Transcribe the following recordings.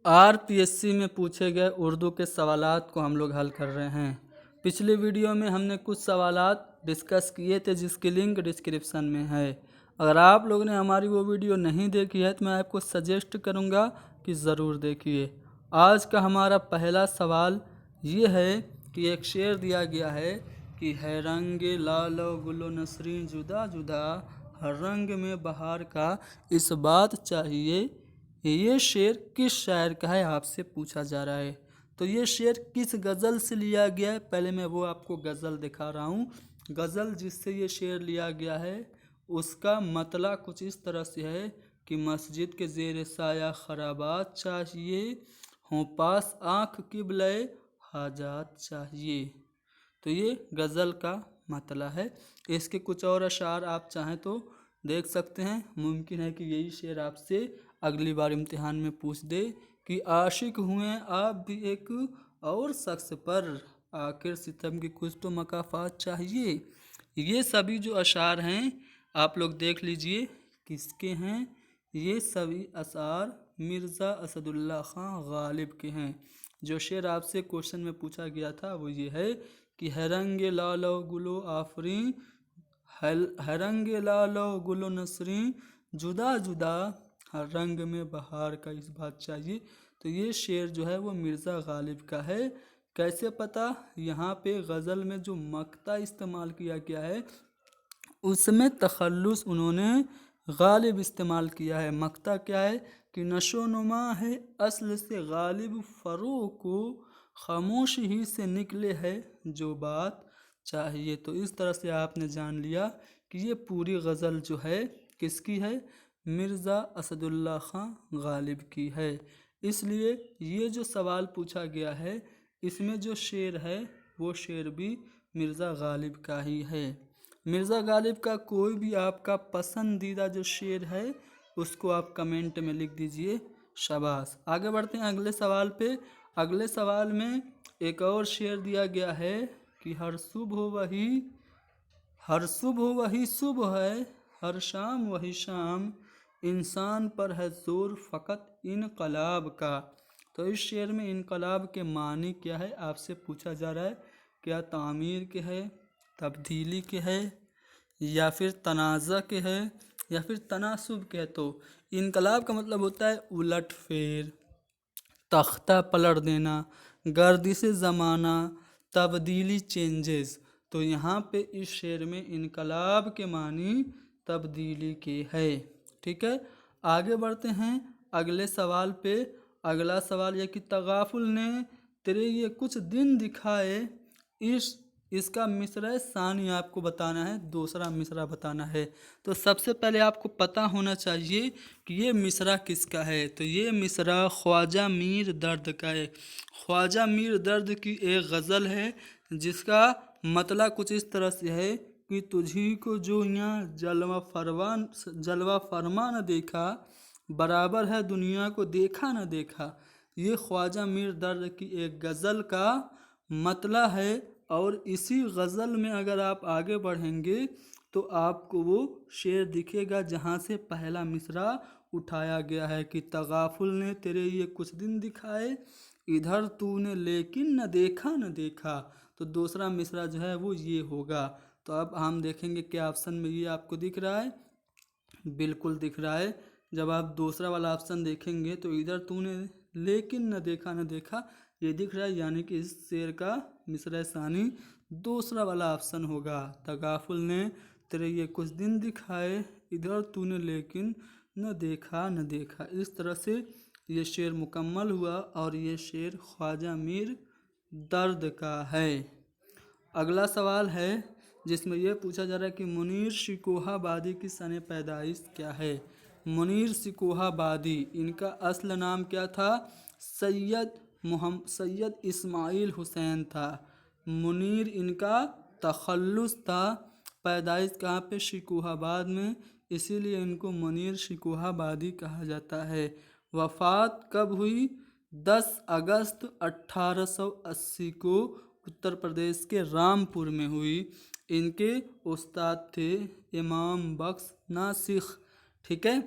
RPSC में पूछे गए उर्दू के सवालात को हम लोग हल कर रहे हैं। पिछली वीडियो में हमने कुछ सवालात डिस्कस किए थे जिसकी लिंक डिस्क्रिप्शन में है। अगर आप लोगों ने हमारी वो वीडियो नहीं देखी है तो मैं आपको सजेस्ट करूँगा कि ज़रूर देखिए। आज का हमारा पहला सवाल ये है कि एक शेर दिया गया है कि है रंग लालो गुलो नसरीन जुदा जुदा, हर रंग में बहार का इस बात चाहिए। ये शेर किस शायर का है आपसे पूछा जा रहा है। तो ये शेर किस गज़ल से लिया गया है, पहले मैं वो आपको गज़ल दिखा रहा हूँ। गज़ल जिससे ये शेर लिया गया है उसका मतला कुछ इस तरह से है कि मस्जिद के ज़ेर साया खराबात चाहिए, हों पास आँख किबले हाजात चाहिए। तो ये गज़ल का मतला है। इसके कुछ और अशार आप चाहें तो देख सकते हैं। मुमकिन है कि यही शेर आपसे अगली बार इम्तिहान में पूछ दे कि आशिक हुए आप भी एक और शख्स पर, आखिर सितम की कुछ तो मकाफात चाहिए। ये सभी जो अशार हैं आप लोग देख लीजिए किसके हैं। ये सभी अशार मिर्ज़ा असदुल्ला खां गालिब के हैं। जो शेर आपसे क्वेश्चन में पूछा गया था वो ये है कि हैरंगे लालो गुलो आफरी, हैरंगे लालो गुलो नसरी, जुदा जुदा हर रंग में बहार का इस बात चाहिए। तो ये शेर जो है वो मिर्ज़ा गालिब का है। कैसे पता? यहाँ पे गज़ल में जो मक्ता इस्तेमाल किया गया है उसमें तखल्लुस उन्होंने गालिब इस्तेमाल किया है। मक्ता क्या है कि नशो नुमा है असल से गालिब, फ़रोग़ को खामोश ही से निकले है जो बात चाहिए। तो इस तरह से आपने जान लिया कि ये पूरी गज़ल जो है किसकी है, मिर्ज़ा असदुल्ला खां गालिब की है। इसलिए ये जो सवाल पूछा गया है इसमें जो शेर है वो शेर भी मिर्ज़ा गालिब का ही है। मिर्ज़ा गालिब का कोई भी आपका पसंदीदा जो शेर है उसको आप कमेंट में लिख दीजिए। शाबाश। आगे बढ़ते हैं अगले सवाल पे। अगले सवाल में एक और शेर दिया गया है कि हर सुबह वही सुबह है, हर शाम वही शाम, इंसान पर है जोर फ़कत इनकलाब का। तो इस शेर में इनकलाब के मानी क्या है आपसे पूछा जा रहा है। क्या तामीर के है, तब्दीली के है, या फिर तनाज़ा के है, या फिर तनासुब के है। तो इनकलाब का मतलब होता है उलट फेर, तख्ता पलट देना, गर्दिश ज़माना, तब्दीली, चेंजेस। तो यहाँ पे इस शेर में इनकलाब के मानी तब्दीली के है। ठीक है, आगे बढ़ते हैं अगले सवाल पे। अगला सवाल यह कि तगाफुल ने तेरे ये कुछ दिन दिखाए, इसका मिसरा सानी आपको बताना है, दूसरा मिसरा बताना है। तो सबसे पहले आपको पता होना चाहिए कि ये मिसरा किसका है। तो ये मिसरा ख्वाजा मीर दर्द का है। ख्वाजा मीर दर्द की एक गज़ल है जिसका मतला कुछ इस तरह से है कि तुझी को जो यहाँ जलवा फरमा न देखा, बराबर है दुनिया को देखा न देखा। ये ख्वाजा मीर दर्द की एक गज़ल का मतला है। और इसी गज़ल में अगर आप आगे बढ़ेंगे तो आपको वो शेर दिखेगा जहाँ से पहला मिसरा उठाया गया है कि तगाफुल ने तेरे ये कुछ दिन दिखाए, इधर तूने लेकिन न देखा न देखा। तो दूसरा मिसरा जो है वो ये होगा। तो अब हम देखेंगे क्या ऑप्शन में ये आपको दिख रहा है। बिल्कुल दिख रहा है। जब आप दूसरा वाला ऑप्शन देखेंगे तो इधर तूने लेकिन न देखा न देखा ये दिख रहा है, यानी कि इस शेर का मिसरा सानी दूसरा वाला ऑप्शन होगा। तगाफुल ने तेरे ये कुछ दिन दिखाए, इधर तूने लेकिन न देखा न देखा। इस तरह से ये शेर मुकम्मल हुआ और ये शेर ख्वाजा मीर दर्द का है। अगला सवाल है जिसमें यह पूछा जा रहा है कि मुनीर शिकोहाबादी की सन पैदाइश क्या है। मुनीर शिकोहाबादी, इनका असल नाम क्या था? सैयद इस्माइल हुसैन था। मुनीर इनका तखल्लुस था। पैदाइश कहाँ पे? शिकोहाबाद में, इसीलिए इनको मुनीर शिकोहाबादी कहा जाता है। वफ़ात कब हुई? 10 अगस्त 1880 को उत्तर प्रदेश के रामपुर में हुई। इनके उस्ताद थे इमाम बख्श नासिख। ठीक है,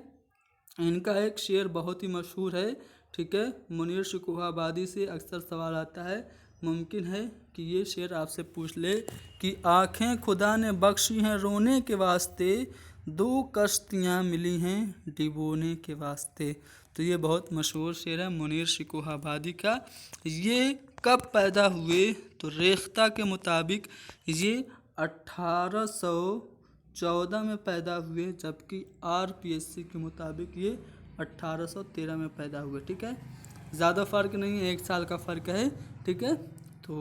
इनका एक शेर बहुत ही मशहूर है। ठीक है। मुनीर शिकोहाबादी से अक्सर सवाल आता है, मुमकिन है कि ये शेर आपसे पूछ ले कि आँखें खुदा ने बख्शी हैं रोने के वास्ते, दो कश्तियाँ मिली हैं डिबोने के वास्ते। तो ये बहुत मशहूर शेर है मुनीर शिकोहाबादी का। ये कब पैदा हुए? तो रेख्ता के मुताबिक ये 1814 में पैदा हुए, जबकि RPSC के मुताबिक ये 1813 में पैदा हुए। ठीक है, ज़्यादा फ़र्क नहीं है, 1 साल का फ़र्क है। ठीक है, तो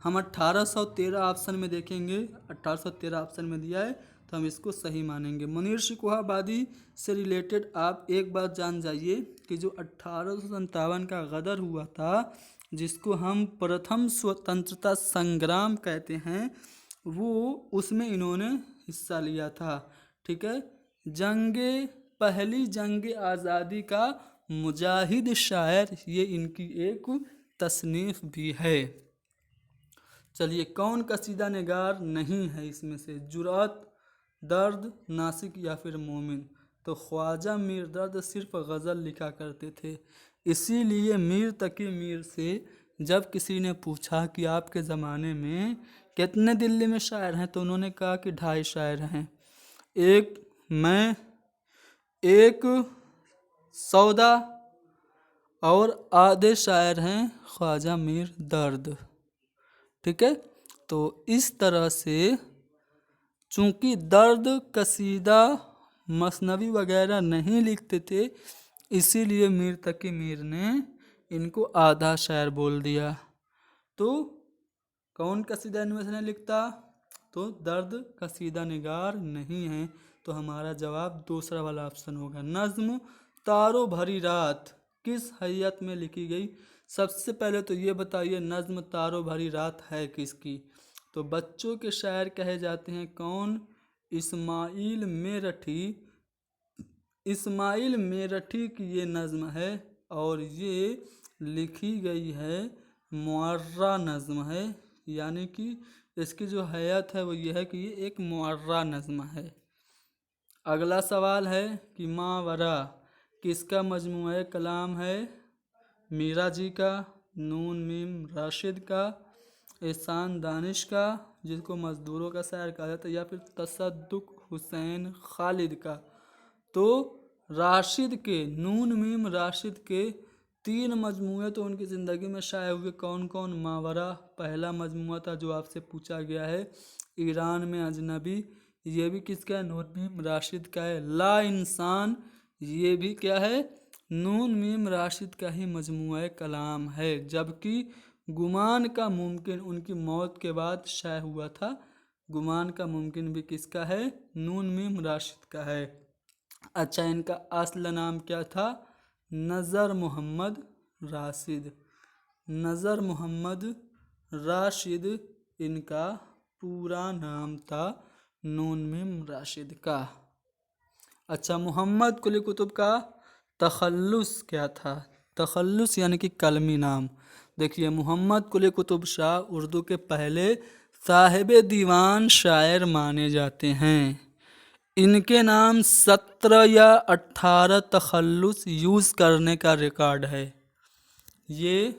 हम 1813 ऑप्शन में देखेंगे, 1813 ऑप्शन में दिया है तो हम इसको सही मानेंगे। मुनीर शिकोहाबादी से रिलेटेड आप एक बात जान जाइए कि जो 1857 का गदर हुआ था, जिसको हम प्रथम स्वतंत्रता संग्राम कहते हैं, वो उसमें इन्होंने हिस्सा लिया था। ठीक है, पहली जंग आज़ादी का मुजाहिद शायर, ये इनकी एक तसनीफ भी है। चलिए, कौन कसीदा निगार नहीं है इसमें से? जुरात, दर्द, नासिक या फिर मोमिन? तो ख्वाजा मीर दर्द सिर्फ गज़ल लिखा करते थे, इसीलिए मीर तकी मीर से जब किसी ने पूछा कि आपके ज़माने में कितने दिल्ली में शायर हैं, तो उन्होंने कहा कि 2.5 शायर हैं, एक मैं, एक सौदा और आधे शायर हैं ख्वाजा मीर दर्द। ठीक है, तो इस तरह से चूँकि दर्द कसीदा मसनवी वगैरह नहीं लिखते थे, इसीलिए मीर तकी मीर ने इनको आधा शायर बोल दिया। तो कौन कसीदा इनमें से नहीं लिखता? तो दर्द कसीदा निगार नहीं है। तो हमारा जवाब दूसरा वाला ऑप्शन होगा। नज़्म तारो भरी रात किस हैयत में लिखी गई? सबसे पहले तो ये बताइए, नज़्म तारो भरी रात है किसकी? तो बच्चों के शायर कहे जाते हैं कौन? इस्माइल मेरठी। इस्माइल मेरठी की ये नज़्म है और ये लिखी गई है, मुअर्रा नज़्म है, यानी कि इसकी जो हैयत है वो ये है कि ये एक मुअर्रा नज़्म है। अगला सवाल है कि मावरा किसका मजमूआ कलाम है? मीरा जी का, नून मीम राशिद का, एहसान दानिश का, जिसको मजदूरों का शायर कहा जाता है, या फिर तसद्दुक हुसैन खालिद का? तो राशिद के, नून मीम राशिद के 3 मजमूए तो उनकी ज़िंदगी में शाये हुए। कौन कौन? मावरा पहला मजमूआ था जो आपसे पूछा गया है, ईरान में अजनबी, ये भी किसका है? नून मीम राशिद का है। ला इंसान, ये भी क्या है? नून मीम राशिद का ही मजमूआ कलाम है। जबकि गुमान का मुमकिन उनकी मौत के बाद शाये हुआ था, गुमान का मुमकिन भी किसका है? नून मीम राशिद का है। अच्छा, इनका असल नाम क्या था? नज़र मोहम्मद राशिद। नज़र मोहम्मद राशिद इनका पूरा नाम था, नून मीम राशिद का। अच्छा, मोहम्मद कुली कुतुब का तखल्लुस क्या था? तखल्लुस यानी कि कलमी नाम। देखिए, मोहम्मद कुली कुतुब शाह उर्दू के पहले साहिब दीवान शायर माने जाते हैं। इनके नाम 17 या 18 तखल्लुस यूज़ करने का रिकॉर्ड है। ये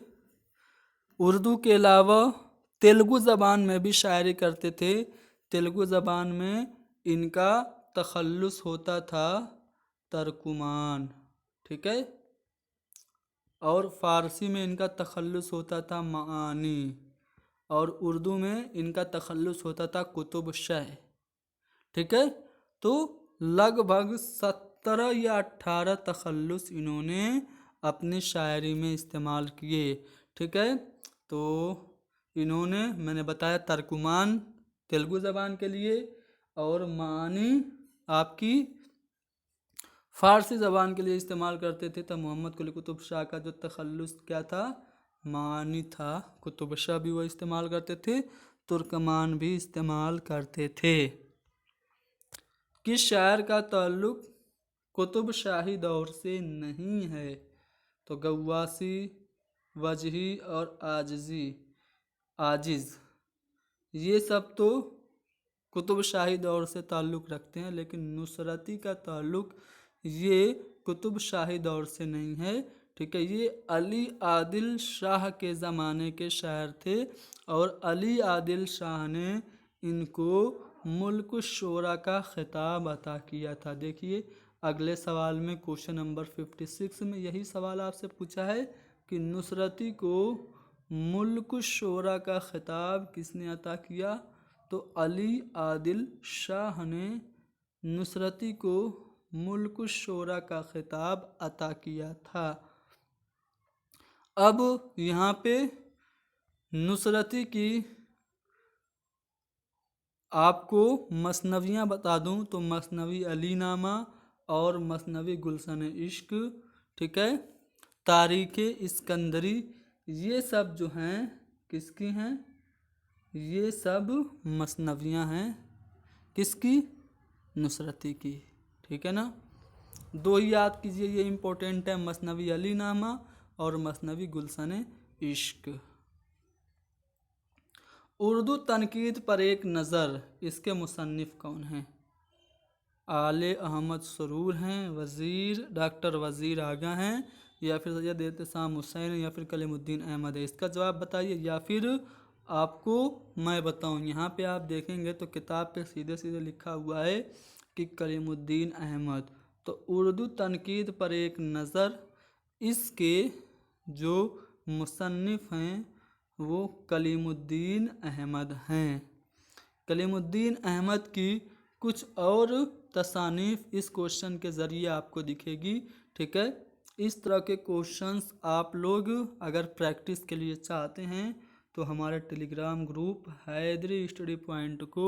उर्दू के अलावा तेलुगु ज़बान में भी शायरी करते थे। तेलुगु ज़बान में इनका तखल्लुस होता था तर्कुमान। ठीक है, और फ़ारसी में इनका तखल्लुस होता था मानी, और उर्दू में इनका तखल्लुस होता था कुतुब शाह। ठीक है, तो लगभग 17 या 18 तखल्लुस इन्होंने अपनी शायरी में इस्तेमाल किए। ठीक है, तो इन्होंने, मैंने बताया, तर्कुमान तेलुगु ज़बान के लिए और मानी आपकी फ़ारसी ज़बान के लिए इस्तेमाल करते थे। तो मोहम्मद कुली कुतुब शाह का जो तखल्लुस क्या था? मानी था। कुतुब शाह भी वो इस्तेमाल करते थे, तुर्कमान भी इस्तेमाल करते थे। किस शायर का ताल्लुक कुतुब शाही दौर से नहीं है? तो गव्वासी, वजही और आजिज़, ये सब तो कुतुब शाही दौर से ताल्लुक़ रखते हैं, लेकिन नुसरती का ताल्लुक़ ये कुतुब शाही दौर से नहीं है। ठीक है। ये अली आदिल शाह के ज़माने के शायर थे और अली आदिल शाह ने इनको मुल्क शोरा का खिताब अता किया था। देखिए अगले सवाल में क्वेश्चन नंबर 56 में यही सवाल आपसे पूछा है कि नुसरती को मुल्क शोरा का खिताब किसने अता किया, तो अली आदिल शाह ने नुसरती को मुल्क शोरा का खिताब अता किया था। अब यहाँ पे नुसरती की आपको मसनवियाँ बता दूँ तो मसनवी अली नामा और मसनवी गुलशन इश्क, ठीक है, तारीख़ इस्कंदरी, ये सब जो हैं किसकी हैं, ये सब मसनवियाँ हैं किसकी, नुसरती की। ठीक है ना, दो ही याद कीजिए, ये इम्पोर्टेंट है, मसनवी अली नामा और मसनवी गुलशन इश्क। उर्दू तनकीद पर एक नज़र, इसके मुसन्निफ़ कौन हैं, आले अहमद सरूर हैं, वज़ीर डॉक्टर वज़ीर आगा हैं, या फिर सैयद एहतसाम हुसैन या फिर कलीमुद्दीन अहमद है। इसका जवाब बताइए, या फिर आपको मैं बताऊं। यहाँ पे आप देखेंगे तो किताब पे सीधे सीधे लिखा हुआ है कि कलीमुद्दीन अहमद। तो उर्दू तनकीद पर एक नज़र, इसके जो मुसन्निफ़ हैं वो कलीमुद्दीन अहमद हैं। कलीमुद्दीन अहमद की कुछ और तसानीफ़ इस क्वेश्चन के ज़रिए आपको दिखेगी। ठीक है, इस तरह के क्वेश्चंस आप लोग अगर प्रैक्टिस के लिए चाहते हैं तो हमारे Telegram group Haidari study point को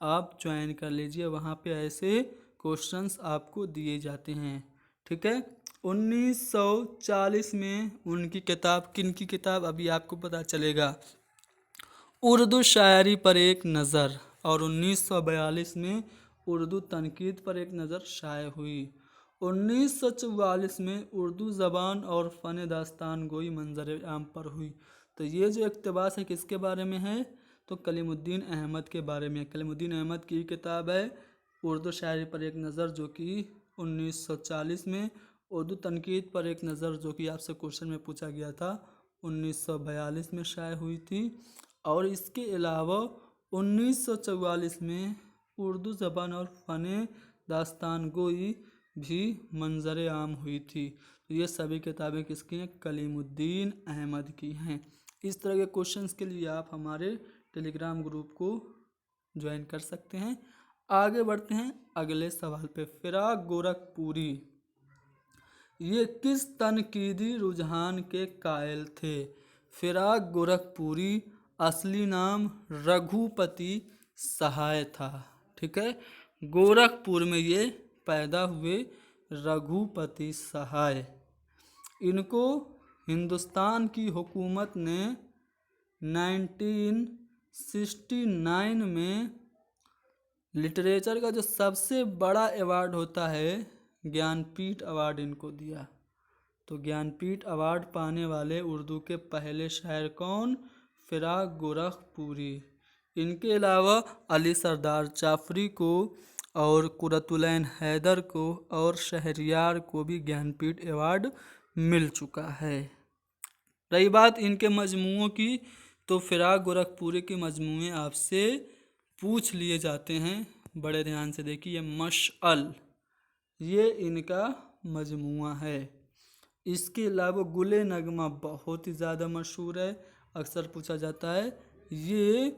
आप ज्वाइन कर लीजिए, वहाँ पे ऐसे क्वेश्चंस आपको दिए जाते हैं। ठीक है, 1940 में उनकी किताब, किनकी किताब अभी आपको पता चलेगा, उर्दू शायरी पर एक नज़र, और 1942 में उर्दू तनकीद पर एक नज़र शाये हुई। 1944 में उर्दू ज़बान और फ़न दास्तान गोई मंजर आम पर हुई। तो ये जो इक़्तिबास है किसके बारे में है, तो कलीमुद्दीन अहमद के बारे में। कलीमुद्दीन अहमद की किताब है उर्दू शायरी पर एक नज़र, जो कि 1940 में, उर्दू तनकीद पर एक नज़र जो कि आपसे क्वेश्चन में पूछा गया था 1942 में शाये हुई थी। और इसके अलावा 1944 में उर्दू ज़बान और फ़न दास्तान गोई भी मंजर आम हुई थी। तो ये सभी किताबें किसकी हैं, कलीमुद्दीन अहमद की हैं। इस तरह के क्वेश्चंस के लिए आप हमारे टेलीग्राम ग्रुप को ज्वाइन कर सकते हैं। आगे बढ़ते हैं अगले सवाल पे। फिराक गोरखपुरी ये किस तनकीदी रुझान के कायल थे। फिराक गोरखपुरी असली नाम रघुपति सहाय था। ठीक है, गोरखपुर में ये पैदा हुए रघुपति सहाय। इनको हिंदुस्तान की हुकूमत ने 1969 में लिटरेचर का जो सबसे बड़ा अवार्ड होता है ज्ञानपीठ अवार्ड इनको दिया। तो ज्ञानपीठ अवार्ड पाने वाले उर्दू के पहले शायर कौन, फिराक गोरखपुरी। इनके अलावा अली सरदार जाफरी को और कुरतुलैन हैदर को और शहरियार को भी ज्ञानपीठ अवार्ड मिल चुका है। रही बात इनके मजमूओं की, तो फिराक गोरखपुरी के मजमूए आपसे पूछ लिए जाते हैं, बड़े ध्यान से देखिए। मशअल ये इनका मजमुआ है। इसके अलावा गुले नगमा बहुत ही ज़्यादा मशहूर है, अक्सर पूछा जाता है। ये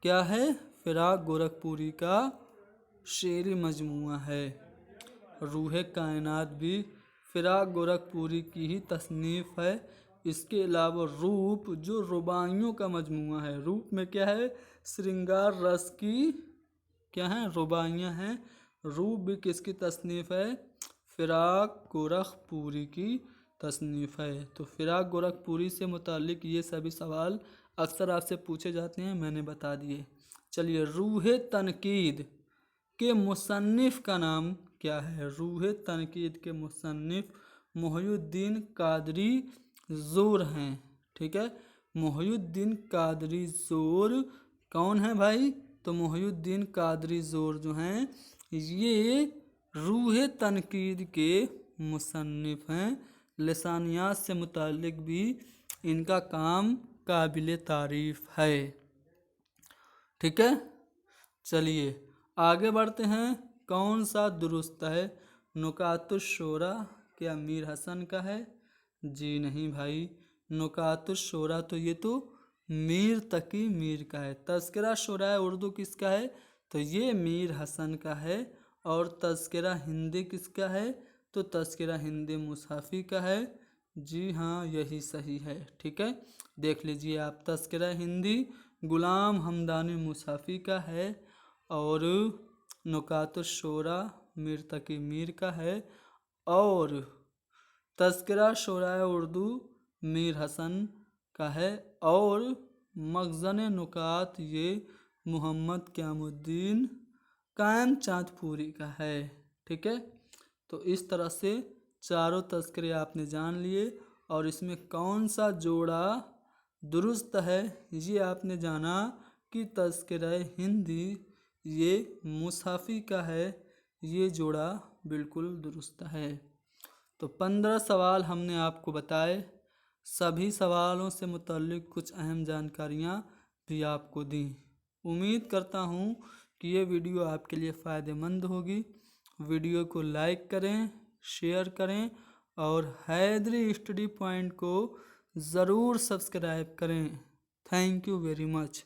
क्या है, फिराक गोरखपुरी का शेरी मजमुआ है। रूहे कायनात भी फिराक गोरखपुरी की ही तसनीफ़ है। इसके अलावा रूप जो रुबाइयों का मजमुआ है, रूप में क्या है, श्रृंगार रस की क्या है, रुबाइयाँ हैं। रूप भी किसकी तसनीफ़ है, फिराक गोरखपुरी की तसनीफ़ है। तो फिराक गोरखपुरी से मुतालिक ये सभी सवाल अक्सर आपसे पूछे जाते हैं, मैंने बता दिए। चलिए, रूहे तनकीद के मुसन्निफ़ का नाम क्या है। रूहे तनकीद के मुसन्निफ़ मोहिउद्दीन कादरी ज़ोर हैं। ठीक है, मोहिउद्दीन कादरी ज़ोर कौन है भाई, तो मोहिउद्दीन कादरी ज़ोर जो हैं ये रूहे तनकीद के मुसन्निफ़ हैं। लसानियात से मुताल्लिक भी इनका काम काबिल तारीफ है। ठीक है, चलिए आगे बढ़ते हैं। कौन सा दुरुस्त है? नुकातुश्शोरा क्या मीर हसन का है? जी नहीं भाई, नुकातुश्शोरा तो ये तो मीर तकी मीर का है। तज़किरा शोराए उर्दू किसका है? तो ये मीर हसन का है। और तज़किरा हिंदी किसका है? तो तज़किरा हिंदी मुसाफ़ी का है। जी हाँ, यही सही है। ठीक है, देख लीजिए आप, तज़किरा हिंदी गुलाम हमदानी मुसाफ़ी का है और नुकातुश्शोरा मीर तकी मीर का है और तज़किरा शोराए उर्दू मीर हसन का है और मखज़न नुकात ये मोहम्मद क़यामुद्दीन कायम चाँदपुरी का है। ठीक है, तो इस तरह से चारों तज़किरे आपने जान लिए और इसमें कौन सा जोड़ा दुरुस्त है ये आपने जाना कि तज़किरा हिंदी ये मुसाफ़ी का है, ये जोड़ा बिल्कुल दुरुस्त है। तो 15 सवाल हमने आपको बताए, सभी सवालों से मुतल्लिक कुछ अहम जानकारियाँ भी आपको दी। उम्मीद करता हूँ कि ये वीडियो आपके लिए फ़ायदेमंद होगी। वीडियो को लाइक करें, शेयर करें और हैदरी स्टडी पॉइंट को ज़रूर सब्सक्राइब करें। Thank you very much.